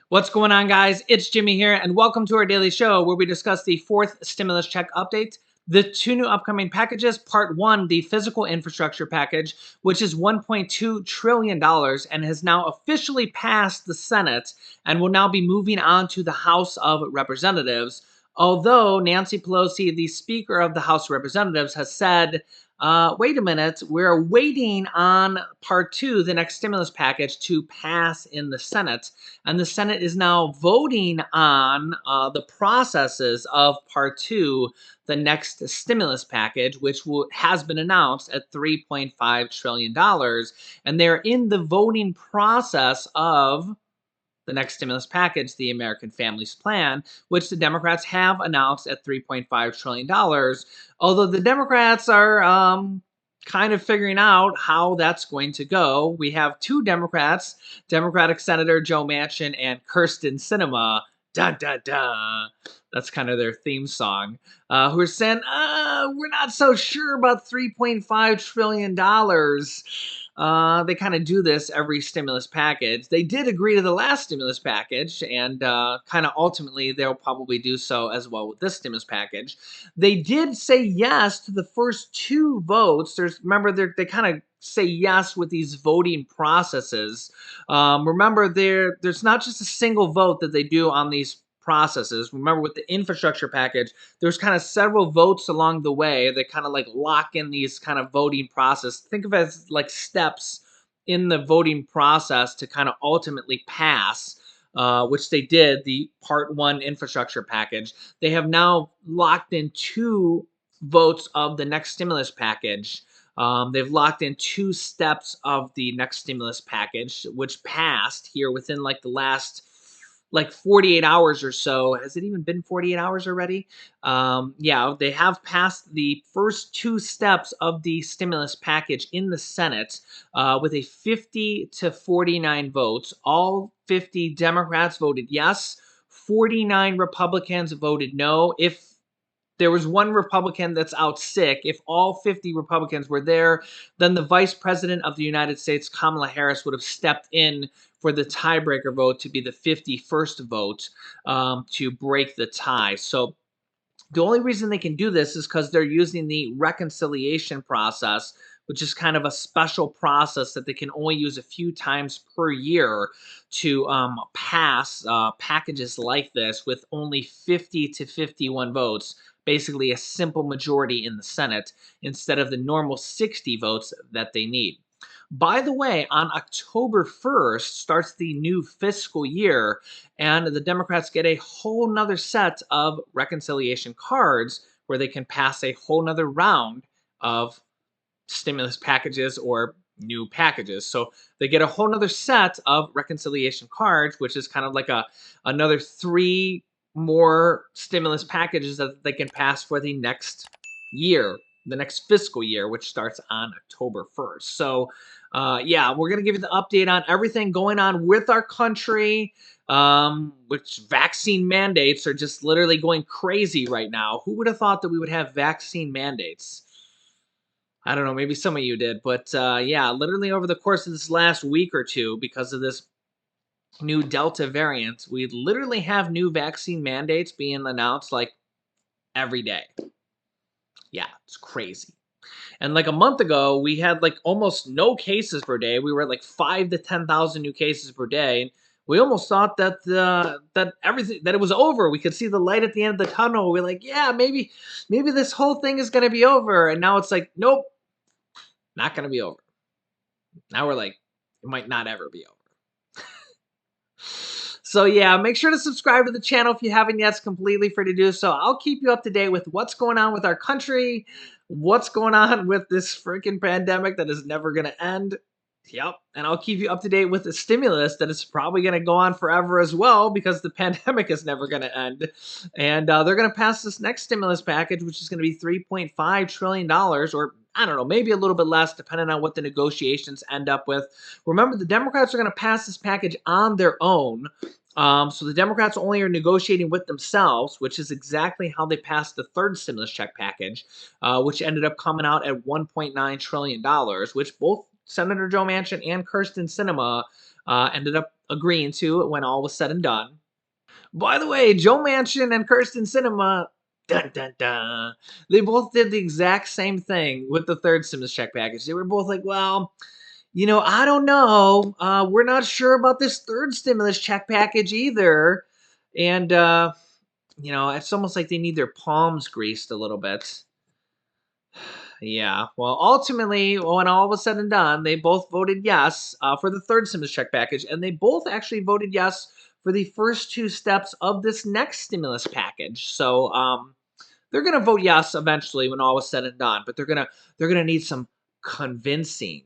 What's going on, guys? It's Jimmy here, and welcome to our daily show where we discuss the fourth stimulus check update, the two new upcoming packages. Part one, the physical infrastructure package, which is $1.2 trillion and has now officially passed the Senate and will now be moving on to the House of Representatives. Although Nancy Pelosi, the Speaker of the House of Representatives, has said, wait a minute, we're waiting on part two, the next stimulus package, to pass in the Senate. And the Senate is now voting on the processes of part two, the next stimulus package, which has been announced at $3.5 trillion. And they're in the voting process of the next stimulus package, the American Families Plan, which the Democrats have announced at $3.5 trillion. Although the Democrats are kind of figuring out how that's going to go. We have two Democrats, Democratic Senator Joe Manchin and Kirsten Sinema. Da da da. That's kind of their theme song. Who are saying, we're not so sure about $3.5 trillion. They kind of do this every stimulus package. They did agree to the last stimulus package, and kind of ultimately they'll probably do so as well with this stimulus package. They did say yes to the first two votes. Remember, they kind of say yes with these voting processes. Remember, there's not just a single vote that they do on these processes. Remember, with the infrastructure package, there's kind of several votes along the way that kind of like lock in these kind of voting process. Think of it as like steps in the voting process to kind of ultimately pass, which they did, the part one infrastructure package. They have now locked in two votes of the next stimulus package. They've locked in two steps of the next stimulus package, which passed here within like the last 48 hours or so. Has it even been 48 hours already? Yeah, they have passed the first two steps of the stimulus package in the Senate with a 50 to 49 votes. All 50 Democrats voted yes. 49 Republicans voted no. If there was one Republican that's out sick, if all 50 Republicans were there, then the Vice President of the United States, Kamala Harris, would have stepped in for the tiebreaker vote to be the 51st vote to break the tie. So the only reason they can do this is because they're using the reconciliation process, which is kind of a special process that they can only use a few times per year to pass packages like this with only 50 to 51 votes, basically a simple majority in the Senate, instead of the normal 60 votes that they need. By the way, on October 1st starts the new fiscal year, and the Democrats get a whole nother set of reconciliation cards where they can pass a whole nother round of stimulus packages or new packages. So they get a whole nother set of reconciliation cards, which is kind of like another three more stimulus packages that they can pass for the next year, the next fiscal year, which starts on October 1st. So yeah, we're going to give you the update on everything going on with our country, which vaccine mandates are just literally going crazy right now. Who would have thought that we would have vaccine mandates? I don't know, maybe some of you did, but yeah, literally over the course of this last week or two, because of this new Delta variant, we literally have new vaccine mandates being announced like every day. Yeah, it's crazy. And like a month ago, we had like almost no cases per day. We were at like 5 to 10,000 new cases per day. And we almost thought that that it was over. We could see the light at the end of the tunnel. We're like, yeah, maybe this whole thing is gonna be over. And now it's like, nope, not gonna be over. Now we're like, it might not ever be over. So yeah, make sure to subscribe to the channel if you haven't yet. It's completely free to do so. I'll keep you up to date with what's going on with our country, what's going on with this freaking pandemic that is never going to end. Yep. And I'll keep you up to date with the stimulus that is probably going to go on forever as well, because the pandemic is never going to end. And they're going to pass this next stimulus package, which is going to be $3.5 trillion, or I don't know, maybe a little bit less, depending on what the negotiations end up with. Remember, the Democrats are going to pass this package on their own. So the Democrats only are negotiating with themselves, which is exactly how they passed the third stimulus check package, which ended up coming out at $1.9 trillion, which both Senator Joe Manchin and Kirsten Sinema ended up agreeing to it when all was said and done. By the way, Joe Manchin and Kirsten Sinema, dun dun dun, they both did the exact same thing with the third stimulus check package. They were both like, well, I don't know. We're not sure about this third stimulus check package either. And, it's almost like they need their palms greased a little bit. Yeah. Well, ultimately, when all was said and done, they both voted yes for the third stimulus check package, and they both actually voted yes for the first two steps of this next stimulus package. So they're going to vote yes eventually when all was said and done, but they're gonna need some convincing.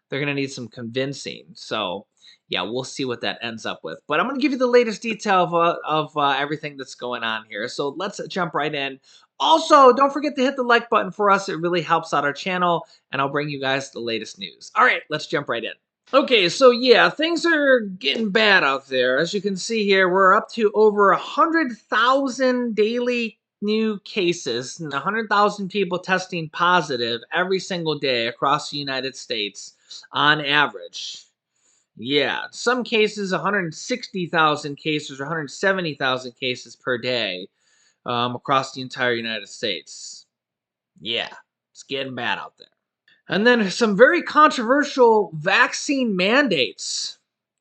They're going to need some convincing. So yeah, we'll see what that ends up with. But I'm going to give you the latest detail of everything that's going on here. So let's jump right in. Also, don't forget to hit the like button for us. It really helps out our channel, and I'll bring you guys the latest news. All right, let's jump right in. Okay, so yeah, things are getting bad out there. As you can see here, we're up to over 100,000 daily new cases and 100,000 people testing positive every single day across the United States on average. Yeah, some cases 160,000 cases or 170,000 cases per day across the entire United States. Yeah, it's getting bad out there. And then some very controversial vaccine mandates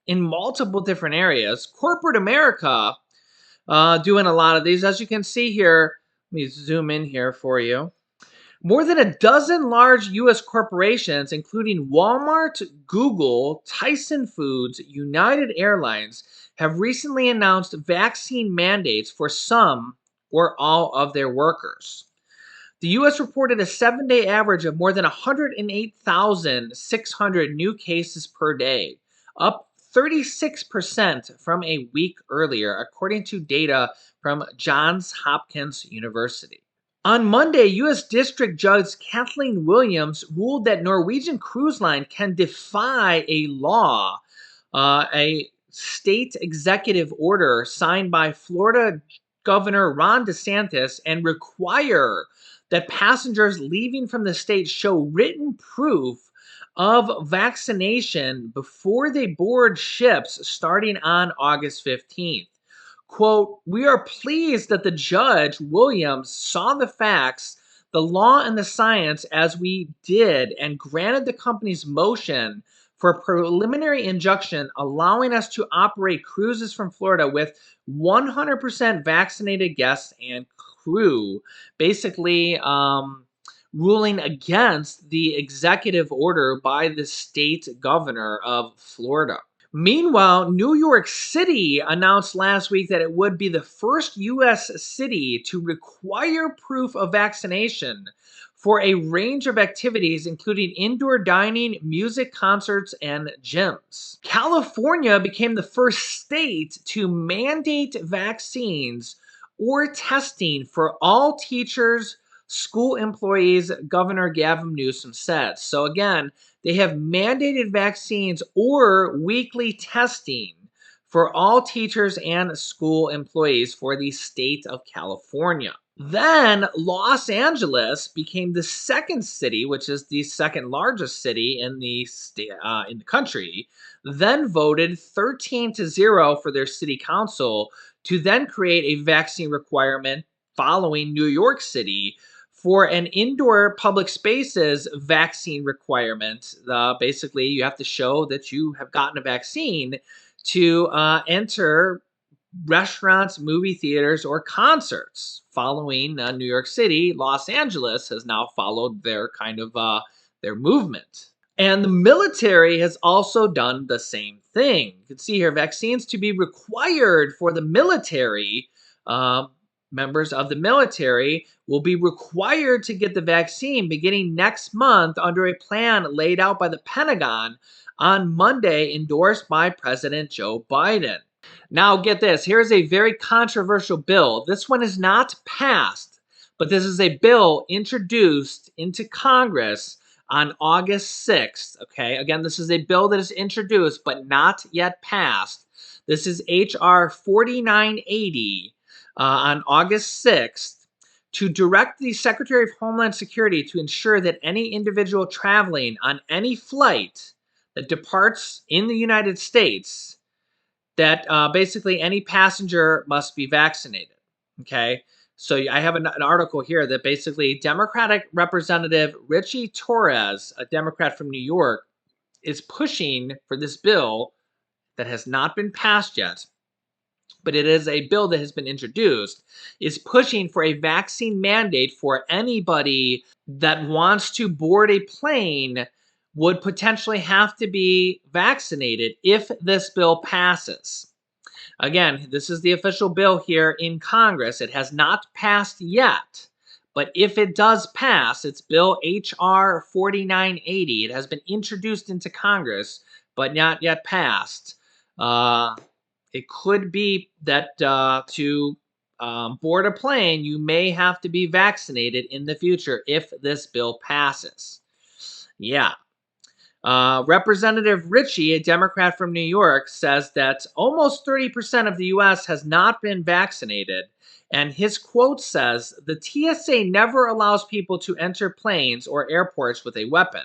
in multiple different areas. Corporate America doing a lot of these. As you can see here, let me zoom in here for you. More than a dozen large U.S. corporations, including Walmart, Google, Tyson Foods, United Airlines, have recently announced vaccine mandates for some or all of their workers. The U.S. reported a 7-day average of more than 108,600 new cases per day, up 36% from a week earlier, according to data from Johns Hopkins University. On Monday, U.S. District Judge Kathleen Williams ruled that Norwegian Cruise Line can defy a law, a state executive order signed by Florida Governor Ron DeSantis, and require that passengers leaving from the state show written proof of vaccination before they board ships starting on August 15th. Quote, we are pleased that the judge, Williams, saw the facts, the law, and the science as we did and granted the company's motion for a preliminary injunction allowing us to operate cruises from Florida with 100% vaccinated guests and crew, basically ruling against the executive order by the state governor of Florida. Meanwhile, New York City announced last week that it would be the first U.S. city to require proof of vaccination for a range of activities, including indoor dining, music, concerts, and gyms. California became the first state to mandate vaccines or testing for all teachers, school employees, Governor Gavin Newsom said. So again, they have mandated vaccines or weekly testing for all teachers and school employees for the state of California. Then Los Angeles became the second city, which is the second largest city in the country. Then voted 13-0 for their city council to then create a vaccine requirement following New York City for an indoor public spaces vaccine requirement. Basically, you have to show that you have gotten a vaccine to enter restaurants, movie theaters, or concerts. Following New York City, Los Angeles has now followed their kind of their movement. And the military has also done the same thing. You can see here, vaccines to be required for the military. Members of the military will be required to get the vaccine beginning next month under a plan laid out by the Pentagon on Monday, endorsed by President Joe Biden. Now, get this. Here's a very controversial bill. This one is not passed, but this is a bill introduced into Congress on August 6th. Okay, again, this is a bill that is introduced but not yet passed. This is H.R. 4980 on August 6th to direct the Secretary of Homeland Security to ensure that any individual traveling on any flight that departs in the United States, that basically any passenger must be vaccinated. Okay. So I have an article here that basically Democratic Representative Richie Torres, a Democrat from New York, is pushing for this bill that has not been passed yet, but it is a bill that has been introduced, is pushing for a vaccine mandate for anybody that wants to board a plane would potentially have to be vaccinated if this bill passes. Again, this is the official bill here in Congress. It has not passed yet, but if it does pass, it's Bill H.R. 4980. It has been introduced into Congress, but not yet passed. It could be that to board a plane, you may have to be vaccinated in the future if this bill passes. Yeah. Representative Ritchie, a Democrat from New York, says that almost 30% of the U.S. has not been vaccinated. And his quote says, the TSA never allows people to enter planes or airports with a weapon.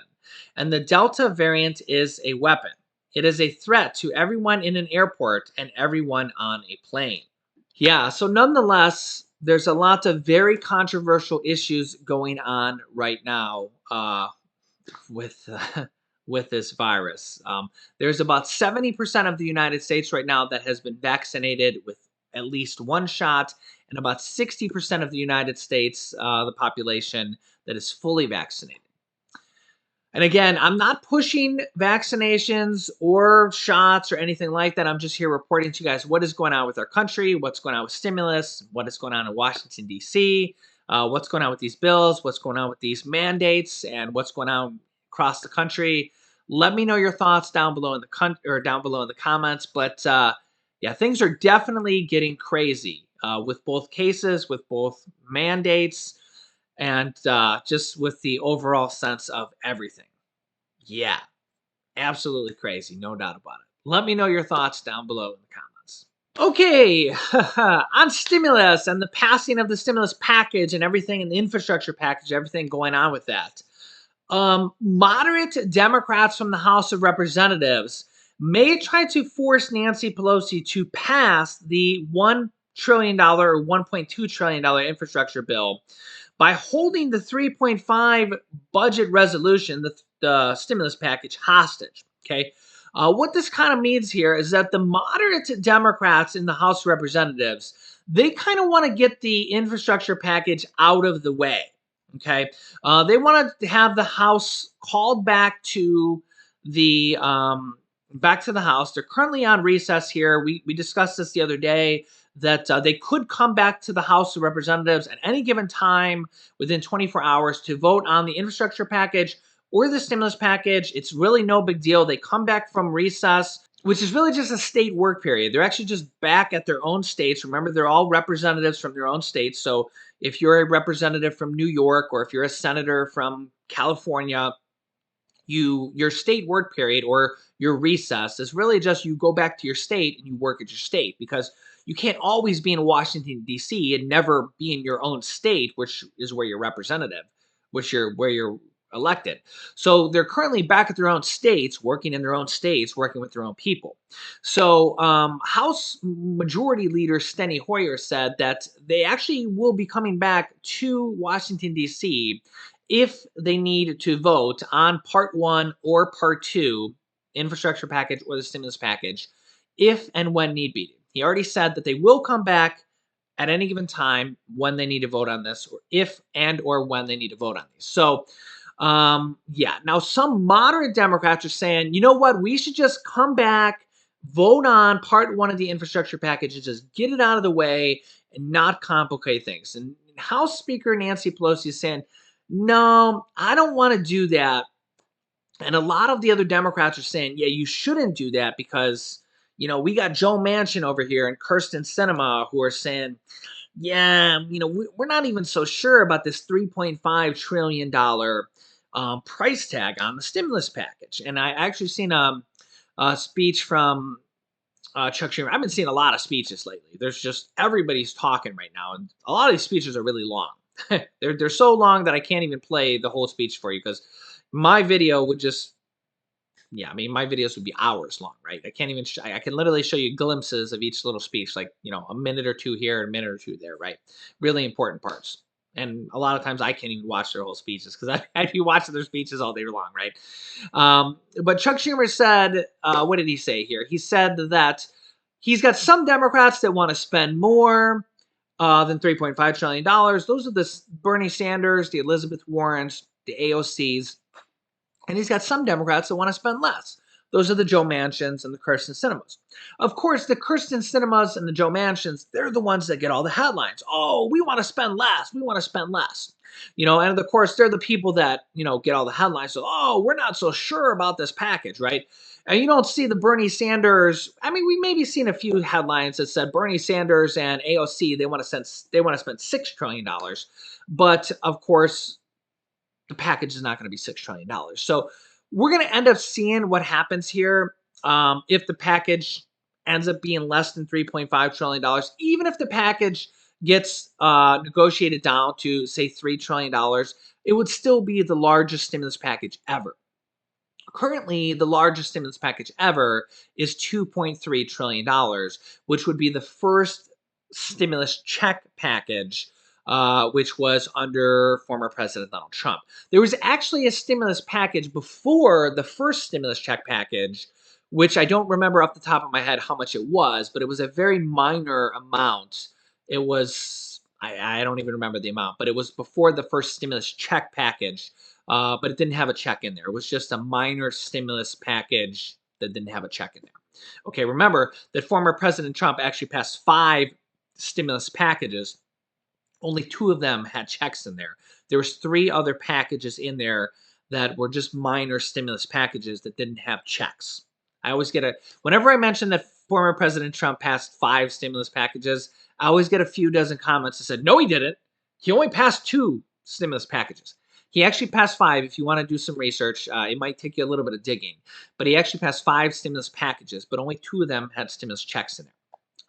And the Delta variant is a weapon. It is a threat to everyone in an airport and everyone on a plane. Yeah, so nonetheless, there's a lot of very controversial issues going on right now with with this virus. There's about 70% of the United States right now that has been vaccinated with at least one shot, and about 60% of the United States, the population, that is fully vaccinated. And again, I'm not pushing vaccinations or shots or anything like that. I'm just here reporting to you guys what is going on with our country, what's going on with stimulus, what is going on in Washington, D.C., what's going on with these bills, what's going on with these mandates, and what's going on across the country. Let me know your thoughts down below in the comments. But yeah, things are definitely getting crazy with both cases, with both mandates, and just with the overall sense of everything. Yeah, absolutely crazy, no doubt about it. Let me know your thoughts down below in the comments. Okay, on stimulus and the passing of the stimulus package and everything, and the infrastructure package, everything going on with that. Moderate Democrats from the House of Representatives may try to force Nancy Pelosi to pass the $1 trillion or $1.2 trillion infrastructure bill by holding the 3.5 budget resolution, the stimulus package, hostage. Okay. What this kind of means here is that the moderate Democrats in the House of Representatives, they kind of want to get the infrastructure package out of the way. Okay. They want to have the House called back to the House. They're currently on recess here. We discussed this the other day, that they could come back to the House of Representatives at any given time within 24 hours to vote on the infrastructure package or the stimulus package. It's really no big deal. They come back from recess, which is really just a state work period. They're actually just back at their own states. Remember, they're all representatives from their own states. So if you're a representative from New York, or if you're a senator from California, your state work period or your recess is really just you go back to your state and you work at your state, because you can't always be in Washington, D.C. and never be in your own state, which is where you're representative, where you're elected. So they're currently back at their own states, working in their own states, working with their own people. So House Majority Leader Steny Hoyer said that they actually will be coming back to Washington, D.C. if they need to vote on Part 1 or Part 2, infrastructure package or the stimulus package, if and when need be. He already said that they will come back at any given time when they need to vote on this, or if and or when they need to vote on these. So, yeah. Now, some moderate Democrats are saying, you know what, we should just come back, vote on Part 1 of the infrastructure package, and just get it out of the way and not complicate things. And House Speaker Nancy Pelosi is saying, no, I don't want to do that. And a lot of the other Democrats are saying, yeah, you shouldn't do that because, we got Joe Manchin over here and Kirsten Sinema who are saying, yeah, we're not even so sure about this $3.5 trillion price tag on the stimulus package. And I actually seen a speech from Chuck Schumer. I've been seeing a lot of speeches lately. There's just everybody's talking right now, and a lot of these speeches are really long. they're so long that I can't even play the whole speech for you, because my video would just yeah, I mean, my videos would be hours long, right? I can't even, I can literally show you glimpses of each little speech, like, a minute or two here, a minute or two there, right? Really important parts. And a lot of times I can't even watch their whole speeches because I'd be watching their speeches all day long, right? But Chuck Schumer said, what did he say here? He said that he's got some Democrats that want to spend more than $3.5 trillion. Those are the Bernie Sanders, the Elizabeth Warrens, the AOCs. And he's got some Democrats that want to spend less. Those are the Joe Manchins and the Kirsten Cinemas. Of course, the Kirsten Cinemas and the Joe Manchins, they're the ones that get all the headlines. Oh, we want to spend less. We want to spend less. And of course, they're the people that, get all the headlines. So, oh, we're not so sure about this package, right? And you don't see the Bernie Sanders. I mean, we maybe seen a few headlines that said Bernie Sanders and AOC, they want to spend $6 trillion. But of course, the package is not going to be $6 trillion. So we're going to end up seeing what happens here if the package ends up being less than $3.5 trillion. Even if the package gets negotiated down to, say, $3 trillion, it would still be the largest stimulus package ever. Currently, the largest stimulus package ever is $2.3 trillion, which would be the first stimulus check package, which was under former President Donald Trump. There was actually a stimulus package before the first stimulus check package, which I don't remember off the top of my head how much it was, but it was a very minor amount. It was, I don't even remember the amount, but it was before the first stimulus check package. But it didn't have a check in there. It was just a minor stimulus package that didn't have a check in there. Okay, remember that former President Trump actually passed 5 stimulus packages. Only 2 of them had checks in there. There was 3 other packages in there that were just minor stimulus packages that didn't have checks. I always get whenever I mention that former President Trump passed 5 stimulus packages, I always get a few dozen comments that said, no, he didn't. He only passed 2 stimulus packages. He actually passed 5. If you want to do some research, it might take you a little bit of digging. But he actually passed 5 stimulus packages, but only 2 of them had stimulus checks in there,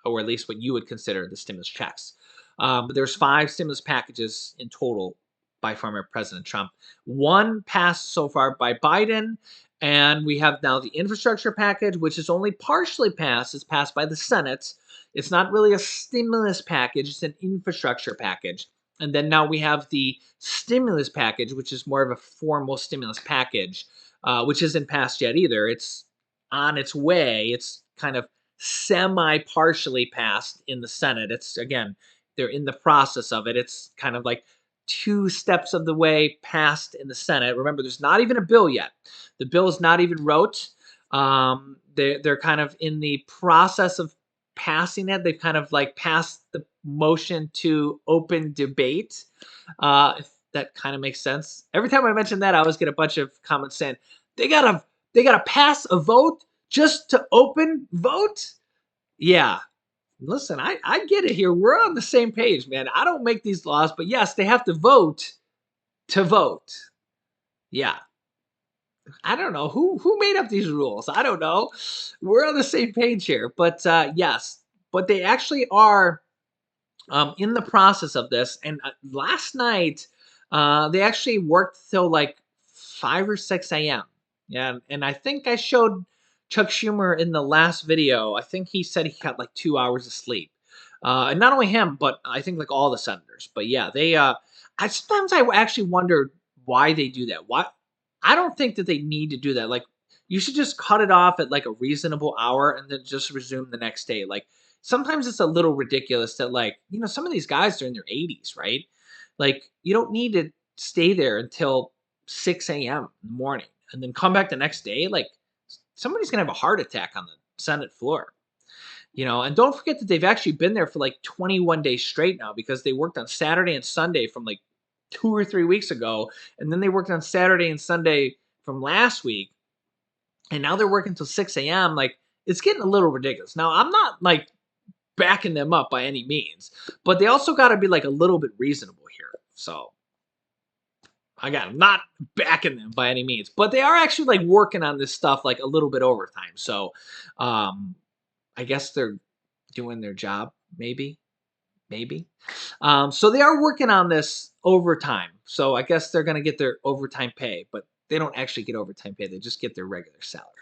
or at least what you would consider the stimulus checks. But there's 5 stimulus packages in total by former President Trump. 1 passed so far by Biden, and we have now the infrastructure package, which is only partially passed. It's passed by the Senate. It's not really a stimulus package. It's an infrastructure package. And then now we have the stimulus package, which is more of a formal stimulus package, which isn't passed yet either. It's on its way. It's kind of semi-partially passed in the Senate. It's, again, they're in the process of it. It's kind of like 2 steps of the way passed in the Senate. Remember, there's not even a bill yet. The bill is not even wrote. They're kind of in the process of passing it. They've kind of like passed the motion to open debate. If that kind of makes sense. Every time I mention that, I always get a bunch of comments saying they gotta pass a vote just to open vote. Yeah. Listen, I get it here. We're on the same page, man. I don't make these laws, but yes, they have to vote to vote. Yeah. I don't know who made up these rules. I don't know. We're on the same page here, but yes, but they actually are in the process of this. And last night, they actually worked till like 5 or 6 a.m. Yeah, and I think I showed Chuck Schumer in the last video. I think he said he got like 2 hours of sleep. And not only him, but I think like all the senators. But yeah, they. Sometimes I actually wonder why they do that. Why? I don't think that they need to do that. Like, you should just cut it off at like a reasonable hour and then just resume the next day. Like, sometimes it's a little ridiculous that, like, some of these guys are in their 80s, right? Like, you don't need to stay there until 6 a.m. in the morning and then come back the next day. Like, somebody's gonna have a heart attack on the Senate floor. And don't forget that they've actually been there for like 21 days straight now, because they worked on Saturday and Sunday from like 2 or 3 weeks ago, and then they worked on Saturday and Sunday from last week, and now they're working till 6 a.m. Like, it's getting a little ridiculous. Now, I'm not like backing them up by any means, but they also got to be like a little bit reasonable here. So, again, I'm not backing them by any means, but they are actually like working on this stuff like a little bit overtime. So, I guess they're doing their job, maybe. So they are working on this overtime. So I guess they're going to get their overtime pay, but they don't actually get overtime pay. They just get their regular salary.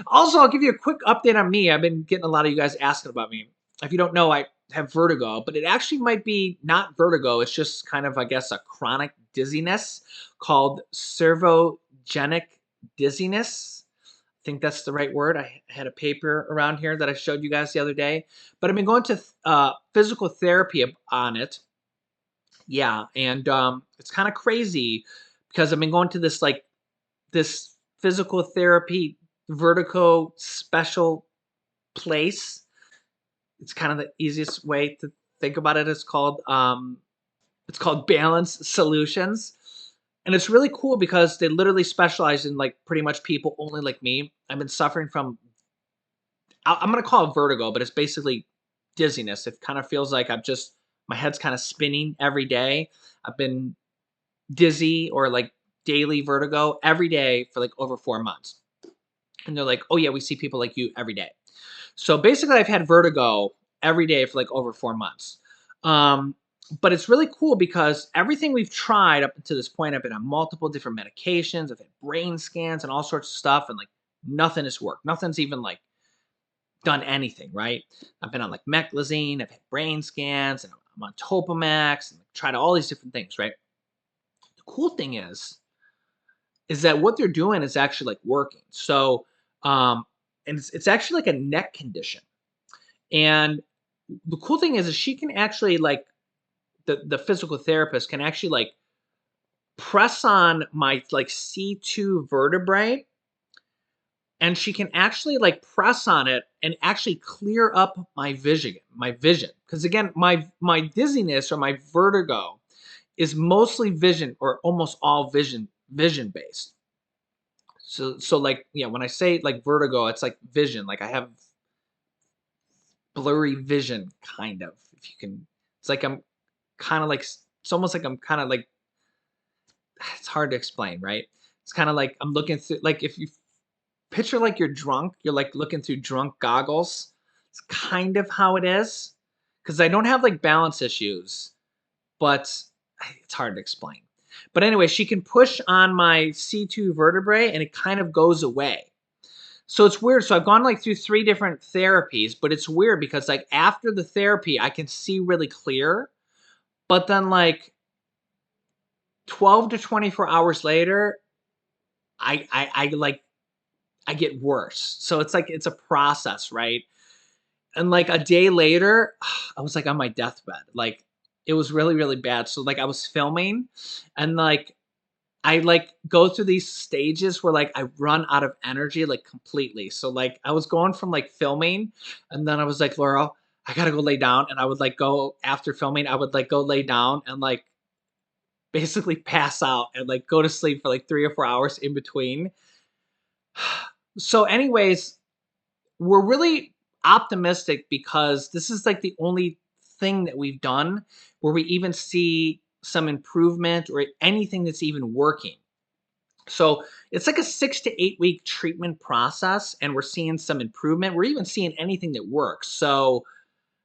Also, I'll give you a quick update on me. I've been getting a lot of you guys asking about me. If you don't know, I have vertigo, but it actually might be not vertigo. It's just kind of, I guess, a chronic dizziness called servogenic dizziness. I think that's the right word. I had a paper around here that I showed you guys the other day, but I've been going to physical therapy on it. Yeah, and it's kind of crazy because I've been going to this physical therapy vertigo special place. It's kind of the easiest way to think about it. It's called Balance Solutions. And it's really cool because they literally specialize in like pretty much people only like me. I've been suffering from I'm gonna call it vertigo, but it's basically dizziness. It kind of feels like my head's kind of spinning every day. I've been dizzy or like daily vertigo every day for like over 4 months. And they're like, oh yeah, we see people like you every day. So basically I've had vertigo every day for like over 4 months. But it's really cool because everything we've tried up to this point, I've been on multiple different medications, I've had brain scans and all sorts of stuff, and like nothing has worked. Nothing's even like done anything, right? I've been on like meclizine, I've had brain scans, and I'm on Topamax, and tried all these different things, right? The cool thing is that what they're doing is actually like working. So, and it's actually like a neck condition. And the cool thing is she can actually like the physical therapist can actually like press on my like C2 vertebrae, and she can actually like press on it and actually clear up my vision. Because again, my dizziness or my vertigo is mostly vision or almost all vision based. So like yeah, when I say like vertigo, it's like vision. Like I have blurry vision, kind of. If you can, it's like I'm kind of like it's almost like I'm kind of like it's hard to explain, right? It's kind of like I'm looking through like if you picture like you're drunk, you're like looking through drunk goggles. It's kind of how it is because I don't have like balance issues, but it's hard to explain. But anyway, she can push on my C2 vertebrae and it kind of goes away. So it's weird. So I've gone like through 3 different therapies, but it's weird because like after the therapy, I can see really clear, but then like 12 to 24 hours later, I like I get worse. So it's like it's a process, right? And like a day later, I was like on my deathbed. Like it was really, really bad. So like I was filming and like I like go through these stages where like I run out of energy like completely. So like I was going from like filming and then I was like, Laurel, I gotta go lay down. And I would like go after filming, I would like go lay down and like basically pass out and like go to sleep for like 3 or 4 hours in between. So, anyways, we're really optimistic because this is like the only thing that we've done where we even see some improvement or anything that's even working. So it's like a 6 to 8 week treatment process, and we're seeing some improvement. We're even seeing anything that works. So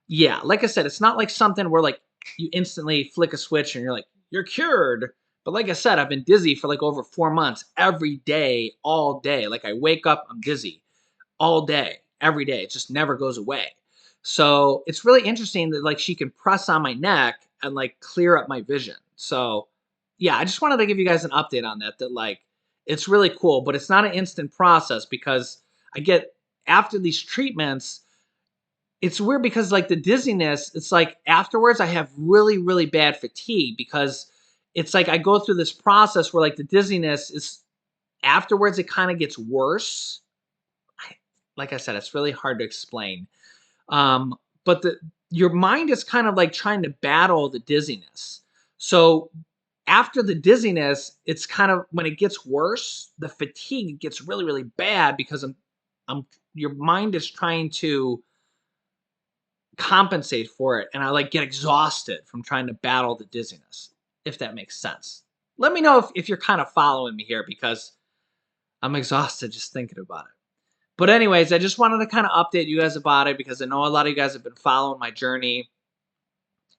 yeah, like I said, it's not like something where like you instantly flick a switch and you're like, you're cured. But like I said, I've been dizzy for like over 4 months every day, all day. Like I wake up, I'm dizzy all day, every day. It just never goes away. So it's really interesting that like she can press on my neck and like clear up my vision. So yeah, I just wanted to give you guys an update on that. That like it's really cool, but it's not an instant process because I get after these treatments, it's weird because like the dizziness, it's like afterwards I have really, really bad fatigue because it's like I go through this process where like the dizziness is afterwards it kind of gets worse. I, like I said, it's really hard to explain. But your mind is kind of like trying to battle the dizziness. So after the dizziness, it's kind of when it gets worse, the fatigue gets really, really bad because I'm your mind is trying to compensate for it, and I like get exhausted from trying to battle the dizziness, if that makes sense. Let me know if you're kind of following me here because I'm exhausted just thinking about it. But anyways, I just wanted to kind of update you guys about it because I know a lot of you guys have been following my journey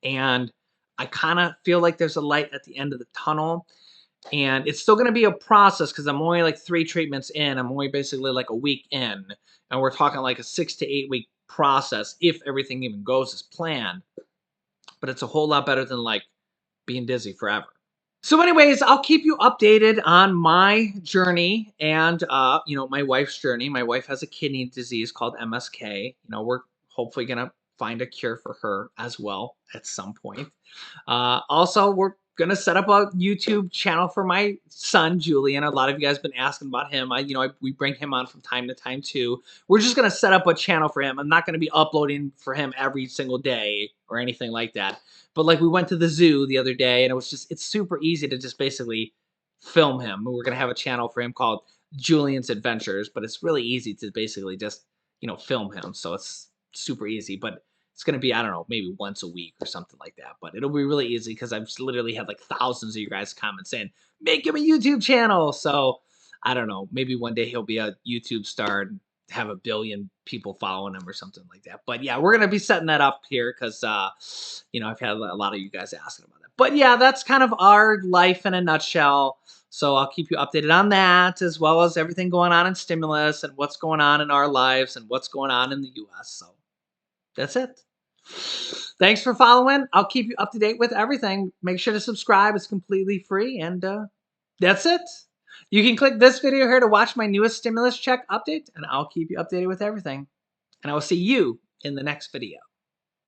and I kind of feel like there's a light at the end of the tunnel. And it's still going to be a process because I'm only like 3 treatments in. I'm only basically like a week in. And we're talking like a 6 to 8 week process if everything even goes as planned. But it's a whole lot better than like being dizzy forever. So anyways, I'll keep you updated on my journey and my wife's journey. My wife has a kidney disease called MSK. We're hopefully gonna find a cure for her as well at some point. Also, we're gonna set up a YouTube channel for my son Julian. A lot of you guys have been asking about him. We bring him on from time to time too. We're just gonna set up a channel for him. I'm not gonna be uploading for him every single day or anything like that. But like we went to the zoo the other day, and it's super easy to just basically film him. We're gonna have a channel for him called Julian's Adventures, but it's really easy to basically just film him. So it's super easy, but it's gonna be, I don't know, maybe once a week or something like that. But it'll be really easy because I've literally had like thousands of you guys comment saying, make him a YouTube channel. So I don't know, maybe one day he'll be a YouTube star and have 1 billion people following him or something like that. But yeah, we're gonna be setting that up here because I've had a lot of you guys asking about that. But yeah, that's kind of our life in a nutshell. So I'll keep you updated on that, as well as everything going on in stimulus and what's going on in our lives and what's going on in the US. So that's it. Thanks for following. I'll keep you up to date with everything. Make sure to subscribe. It's completely free. And that's it. You can click this video here to watch my newest stimulus check update, and I'll keep you updated with everything. And I will see you in the next video.